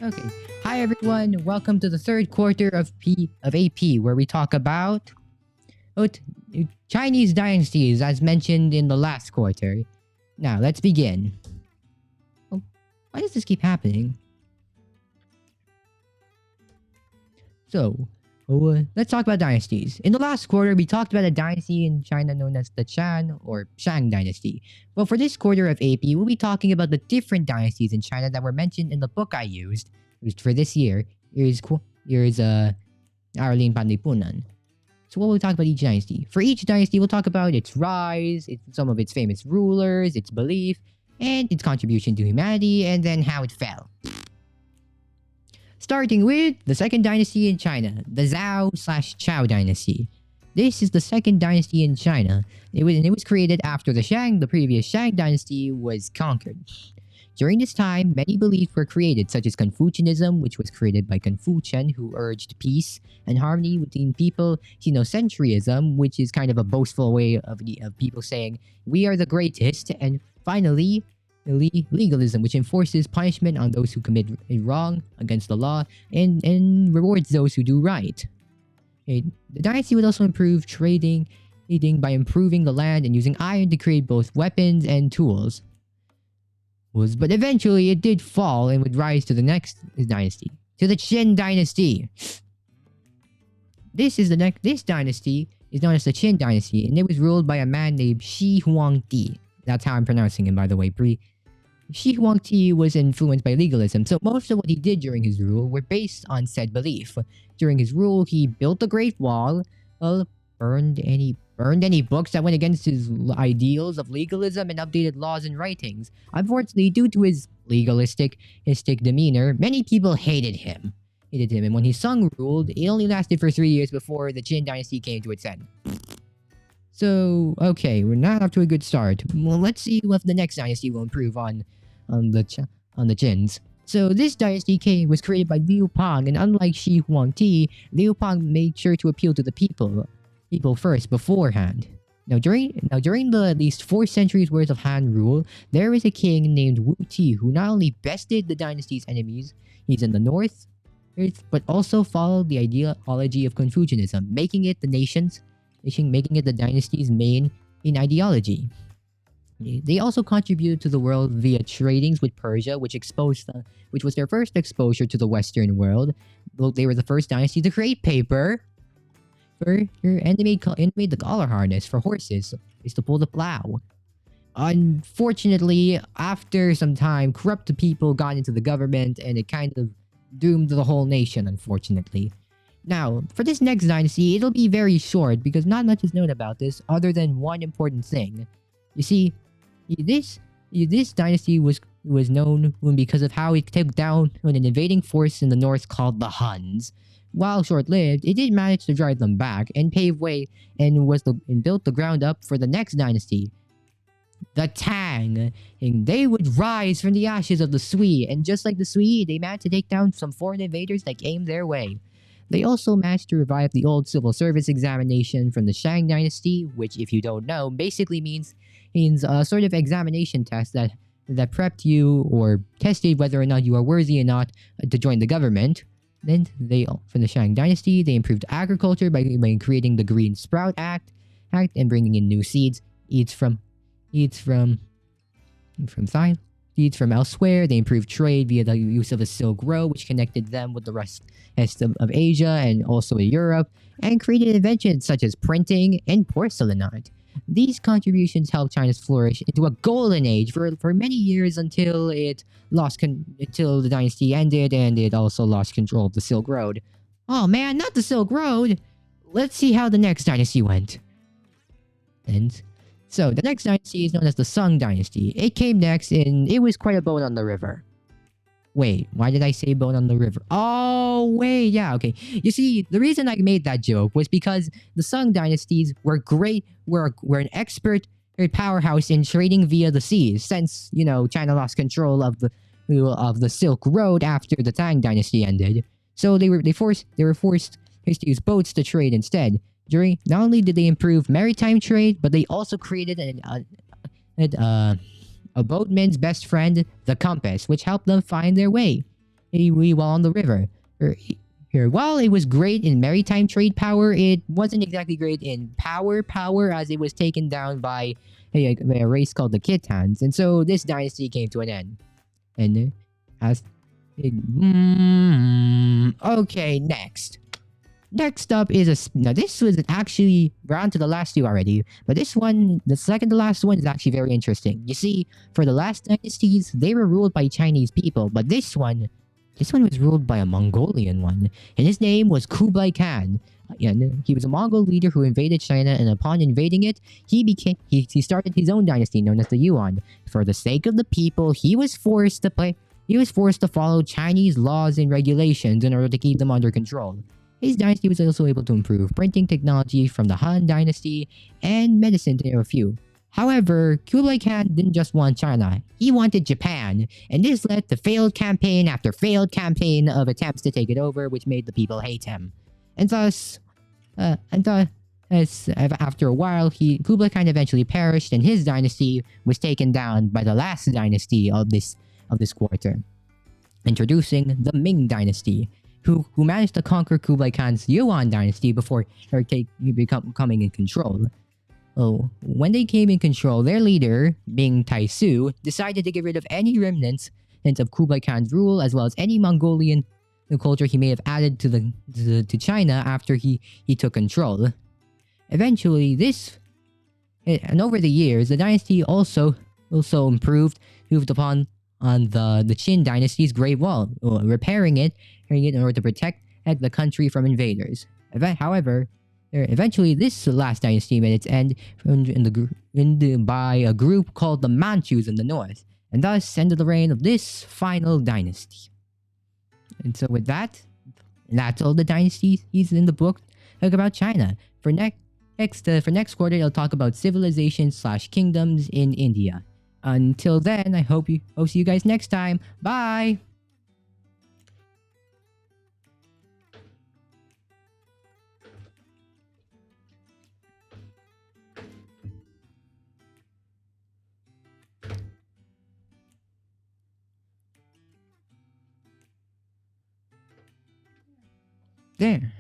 Okay. Hi everyone. Welcome to the third quarter of AP, where we talk about Chinese dynasties, as mentioned in the last quarter. Now let's begin. Oh, why does this keep happening? So, let's talk about dynasties. In the last quarter, we talked about a dynasty in China known as the Chan or Shang dynasty. Well, for this quarter of AP, we'll be talking about the different dynasties in China that were mentioned in the book I used for this year. Here's Araling Panlipunan. So what we'll talk about each dynasty. For each dynasty, we'll talk about its rise, some of its famous rulers, its belief, and its contribution to humanity, and then how it fell. Starting with the second dynasty in China, the Zhao/Chao dynasty. This is the second dynasty in China. It was created after the previous Shang dynasty was conquered. During this time, many beliefs were created, such as Confucianism, which was created by Confucian, who urged peace and harmony between people. Sinocentrism, which is kind of a boastful way of people saying, we are the greatest. And finally, legalism, which enforces punishment on those who commit wrong against the law and rewards those who do right. Okay. The dynasty would also improve trading by improving the land and using iron to create both weapons and tools. But eventually it did fall and would rise to the next dynasty, to the Qin dynasty. This dynasty is known as the Qin dynasty, and it was ruled by a man named Shi Huangdi. That's how I'm pronouncing him, by the way. Shi Huangdi was influenced by legalism, so most of what he did during his rule were based on said belief. During his rule, he built the Great Wall, burned any books that went against his ideals of legalism, and updated laws and writings. Unfortunately, due to his legalistic demeanor, many people hated him. And when his son ruled, it only lasted for 3 years before the Qin dynasty came to its end. So, okay, we're not off to a good start. Well, let's see what the next dynasty will improve on the Qins. So this dynasty was created by Liu Pang, and unlike Shi Huangdi, Liu Pang made sure to appeal to the people first beforehand. Now during the at least 4 centuries worth of Han rule, there was a king named Wu Ti who not only bested the dynasty's enemies, he's in the north, but also followed the ideology of Confucianism, making it the dynasty's main ideology. They also contributed to the world via tradings with Persia, which was their first exposure to the Western world. They were the first dynasty to create paper. And they made the collar harness for horses is to pull the plow. Unfortunately, after some time, corrupt people got into the government, and it kind of doomed the whole nation, unfortunately. Now, for this next dynasty, it'll be very short because not much is known about this other than one important thing. You see, this dynasty was known because of how it took down an invading force in the north called the Huns. While short-lived, it did manage to drive them back and pave way and built the ground up for the next dynasty, the Tang. And they would rise from the ashes of the Sui, and just like the Sui, they managed to take down some foreign invaders that came their way. They also managed to revive the old civil service examination from the Shang dynasty, which, if you don't know, basically means a sort of examination test that prepped you or tested whether or not you are worthy or not to join the government. Then from the Shang dynasty, they improved agriculture by creating the Green Sprout Act and bringing in new seeds from elsewhere. They improved trade via the use of a Silk Road, which connected them with the rest of Asia and also Europe, and created inventions such as printing and porcelain art. These contributions helped China flourish into a golden age for many years until until the dynasty ended, and it also lost control of the Silk Road. Oh man, not the Silk Road! Let's see how the next dynasty went. And so the next dynasty is known as the Sung dynasty. It came next, and it was quite a boat on the river. Wait, why did I say boat on the river? Oh, wait, yeah, okay. You see, the reason I made that joke was because the Sung dynasties were an expert powerhouse in trading via the seas, since, China lost control of the Silk Road after the Tang dynasty ended. So they were forced to use boats to trade instead. Not only did they improve maritime trade, but they also created a boatman's best friend, the compass, which helped them find their way. while on the river. Er, Here, while it was great in maritime trade power, it wasn't exactly great in power as it was taken down by a race called the Khitans, and so this dynasty came to an end. And as okay, next. Next up is now this was actually we're on to the last two already, but this one, the second to last one, is actually very interesting. You see, for the last dynasties, they were ruled by Chinese people, but this one was ruled by a Mongolian one, and his name was Kublai Khan. And he was a Mongol leader who invaded China, and upon invading it, he started his own dynasty known as the Yuan. For the sake of the people, he was forced to follow Chinese laws and regulations in order to keep them under control. His dynasty was also able to improve printing technology from the Han dynasty and medicine, to name a few. However, Kublai Khan didn't just want China, he wanted Japan, and this led to failed campaign after failed campaign of attempts to take it over, which made the people hate him. And thus, after a while, Kublai Khan eventually perished, and his dynasty was taken down by the last dynasty of this quarter, introducing the Ming dynasty, who managed to conquer Kublai Khan's Yuan dynasty before coming in control. Oh, when they came in control, their leader, Ming Taisu, decided to get rid of any remnants of Kublai Khan's rule, as well as any Mongolian culture he may have added to China after he took control. Eventually, and over the years, the dynasty also moved upon the Qin dynasty's Great Wall, repairing it in order to protect the country from invaders. However, eventually this last dynasty made its end by a group called the Manchus in the north, and thus ended the reign of this final dynasty. And so with that, that's all the dynasties in the book about China. For next quarter, I'll talk about civilizations/kingdoms in India. Until then, I'll see you guys next time. Bye! There.